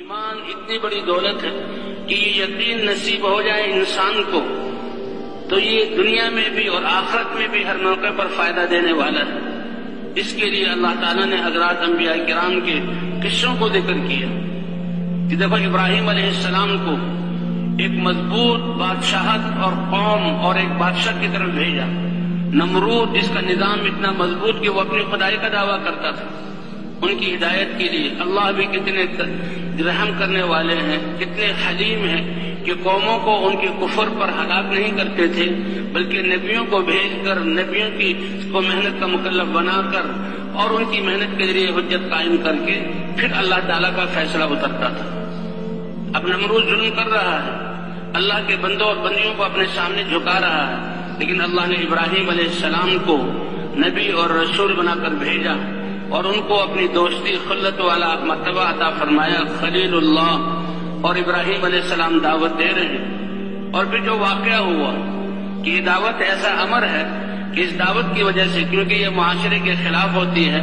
ایمان اتنی بڑی دولت ہے کہ یہ یقین نصیب ہو جائے انسان کو تو یہ دنیا میں بھی اور آخرت میں بھی ہر موقع پر فائدہ دینے والا ہے۔ اس کے لیے اللہ تعالیٰ نے حضرات انبیاء کرام کے قصوں کو ذکر کیا کہ دیکھو ابراہیم علیہ السلام کو ایک مضبوط بادشاہت اور قوم اور ایک بادشاہ کی طرف بھیجا۔ نمرود جس کا نظام اتنا مضبوط کہ وہ اپنی خدائی کا دعویٰ کرتا تھا، ان کی ہدایت کے لیے اللہ بھی کتنے رحم کرنے والے ہیں، کتنے حلیم ہیں کہ قوموں کو ان کے کفر پر ہلاک نہیں کرتے تھے بلکہ نبیوں کو بھیج کر نبیوں کی کو محنت کا مکلف بنا کر اور ان کی محنت کے ذریعے حجت قائم کر کے پھر اللہ تعالیٰ کا فیصلہ اترتا تھا۔ اب نمرود ظلم کر رہا ہے، اللہ کے بندوں اور بندیوں کو اپنے سامنے جھکا رہا ہے، لیکن اللہ نے ابراہیم علیہ السلام کو نبی اور رسول بنا کر بھیجا اور ان کو اپنی دوستی خلت والا مرتبہ عطا فرمایا، خلیل اللہ، اور ابراہیم علیہ السلام دعوت دے رہے ہیں۔ اور پھر جو واقعہ ہوا کہ یہ دعوت ایسا امر ہے کہ اس دعوت کی وجہ سے، کیونکہ یہ معاشرے کے خلاف ہوتی ہے،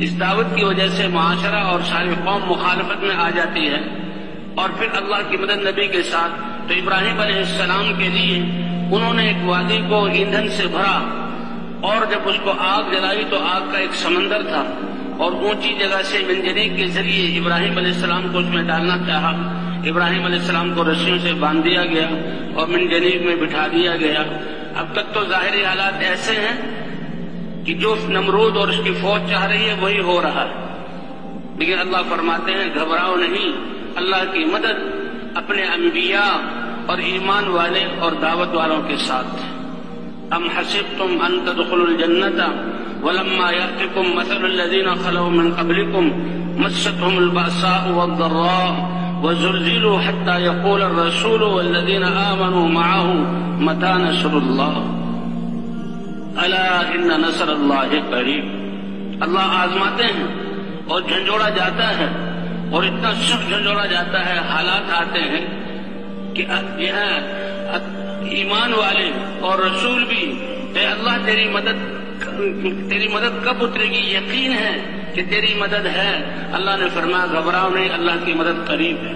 اس دعوت کی وجہ سے معاشرہ اور ساری قوم مخالفت میں آ جاتی ہے، اور پھر اللہ کی مدد نبی کے ساتھ، تو ابراہیم علیہ السلام کے لیے انہوں نے ایک وادی کو ایندھن سے بھرا اور جب اس کو آگ جلائی تو آگ کا ایک سمندر تھا اور اونچی جگہ سے منجنیق کے ذریعے ابراہیم علیہ السلام کو اس میں ڈالنا چاہا۔ ابراہیم علیہ السلام کو رسیوں سے باندھ دیا گیا اور منجنیق میں بٹھا دیا گیا۔ اب تک تو ظاہری حالات ایسے ہیں کہ جو نمرود اور اس کی فوج چاہ رہی ہے وہی ہو رہا ہے، لیکن اللہ فرماتے ہیں گھبراؤ نہیں، اللہ کی مدد اپنے انبیاء اور ایمان والے اور دعوت والوں کے ساتھ۔ ام حسبتم ان تدخلوا الجنة ولما يأتكم مثل الذين خلوا من قبلكم مستهم البأساء والضراء وزلزلوا حتى يقول الرسول والذين آمنوا معه متى نصر الله ألا إن نصر الله قريب۔ اللہ آزماتے ہیں اور جھنجھوڑا جاتا ہے اور اتنا سخت جھنجھوڑا جاتا ہے، حالات آتے ہیں کہ ایمان والے اور رسول بھی اے اللہ تیری مدد کب اترے گی، یقین ہے کہ تیری مدد ہے۔ اللہ نے فرمایا گھبراؤ نہیں، اللہ کی مدد قریب ہے۔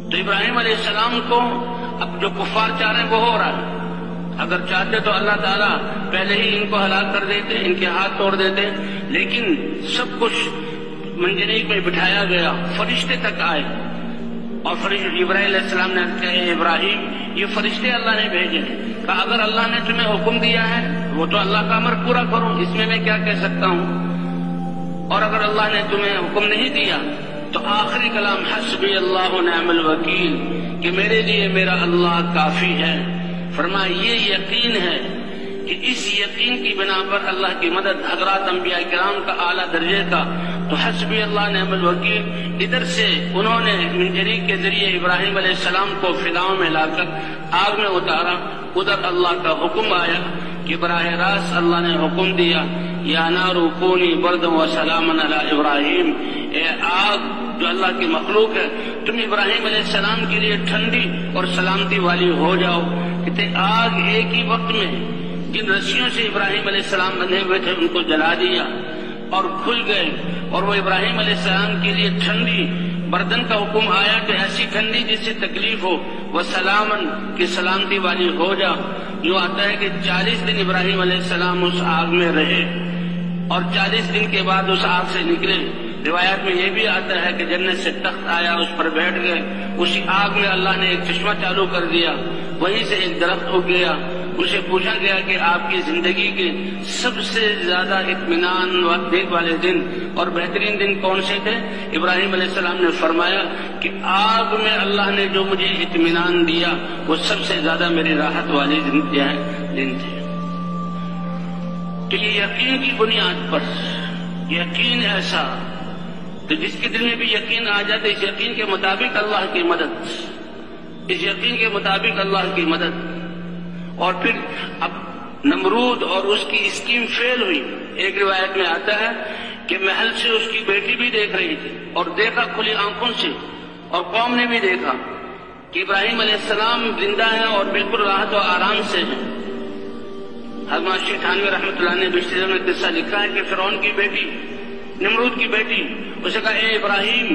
تو ابراہیم علیہ السلام کو اب جو کفار چاہ رہے ہیں وہ ہو رہا ہے، اگر چاہتے تو اللہ تعالیٰ پہلے ہی ان کو ہلاک کر دیتے، ان کے ہاتھ توڑ دیتے، لیکن سب کچھ منجنیق میں بٹھایا گیا، فرشتے تک آئے اور ابراہیم علیہ السلام نے کہا ابراہیم یہ فرشتے اللہ نے بھیجے ہیں، کہا اگر اللہ نے تمہیں حکم دیا ہے وہ تو اللہ کا امر پورا کرو، اس میں کیا کہہ سکتا ہوں، اور اگر اللہ نے تمہیں حکم نہیں دیا تو آخری کلام حسبی اللہ نعم الوکیل، کہ میرے لیے میرا اللہ کافی ہے۔ فرمایا یہ یقین ہے کہ اس یقین کی بنا پر اللہ کی مدد حضرات انبیاء کرام کا اعلیٰ درجے کا، تو حسبی اللہ نعم الوکیل ادھر سے انہوں نے منجنیق کے ذریعے ابراہیم علیہ السلام کو فضاؤں میں لا کر آگ میں اتارا، ادھر اللہ کا حکم آیا کہ براہ راست اللہ نے حکم دیا یا نار کونی بردا و سلاما علی ابراہیم، اے آگ جو اللہ کی مخلوق ہے تم ابراہیم علیہ السلام کے لیے ٹھنڈی اور سلامتی والی ہو جاؤ۔ کہ آگ ایک ہی وقت میں جن رسیوں سے ابراہیم علیہ السلام بندھے ہوئے تھے ان کو جلا دیا اور کھل گئے، اور وہ ابراہیم علیہ السلام کے لیے ٹھنڈی بردن کا حکم آیا کہ ایسی ٹھنڈی جس سے تکلیف ہو، وہ سلامن کی سلامتی والی ہو جا۔ یوں آتا ہے کہ 40 دن ابراہیم علیہ السلام اس آگ میں رہے اور 40 دن کے بعد اس آگ سے نکلے۔ روایات میں یہ بھی آتا ہے کہ جنت سے تخت آیا، اس پر بیٹھ گئے، اسی آگ میں اللہ نے ایک چشمہ چالو کر دیا، وہیں سے ایک درخت اگ گیا۔ اسے پوچھا گیا کہ آپ کی زندگی کے سب سے زیادہ اطمینان والے دن اور بہترین دن کون سے تھے؟ ابراہیم علیہ السلام نے فرمایا کہ آگ میں اللہ نے جو مجھے اطمینان دیا وہ سب سے زیادہ میری راحت والے دن تھے۔ تو یہ یقین کی بنیاد پر، یقین ایسا تو جس کے دل میں بھی یقین آ جاتا، اس یقین کے مطابق اللہ کی مدد، اس یقین کے مطابق اللہ کی مدد۔ اور پھر اب نمرود اور اس کی اسکیم فیل ہوئی۔ ایک روایت میں آتا ہے کہ محل سے اس کی بیٹی بھی دیکھ رہی تھی اور دیکھا کھلی آنکھوں سے، اور قوم نے بھی دیکھا کہ ابراہیم علیہ السلام زندہ ہیں اور بالکل راحت و آرام سے ہیں۔ حضرت شیخ تھانوی رحمۃ اللہ نے بشری میں قصہ لکھا ہے کہ فرعون کی بیٹی، نمرود کی بیٹی، اسے کہا اے ابراہیم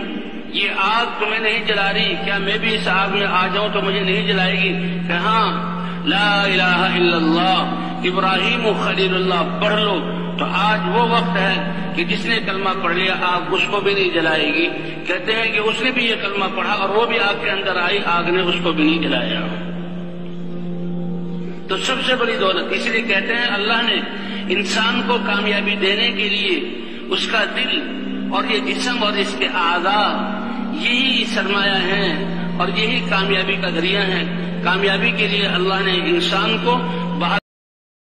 یہ آگ تمہیں نہیں جلا رہی، کیا میں بھی اس آگ میں آ جاؤں تو مجھے نہیں جلائے گی؟ کہ ہاں، لا الہ الا اللہ ابراہیم خلیل اللہ پڑھ لو تو آج وہ وقت ہے کہ جس نے کلمہ پڑھ لیا آگ اس کو بھی نہیں جلائے گی۔ کہتے ہیں کہ اس نے بھی یہ کلمہ پڑھا اور وہ بھی آگ کے اندر آئی، آگ نے اس کو بھی نہیں جلایا۔ تو سب سے بڑی دولت، اس لیے کہتے ہیں اللہ نے انسان کو کامیابی دینے کے لیے اس کا دل اور یہ جسم اور اس کے اعضاء یہی سرمایہ ہیں اور یہی کامیابی کا ذریعہ ہے۔ کامیابی کے لیے اللہ نے انسان کو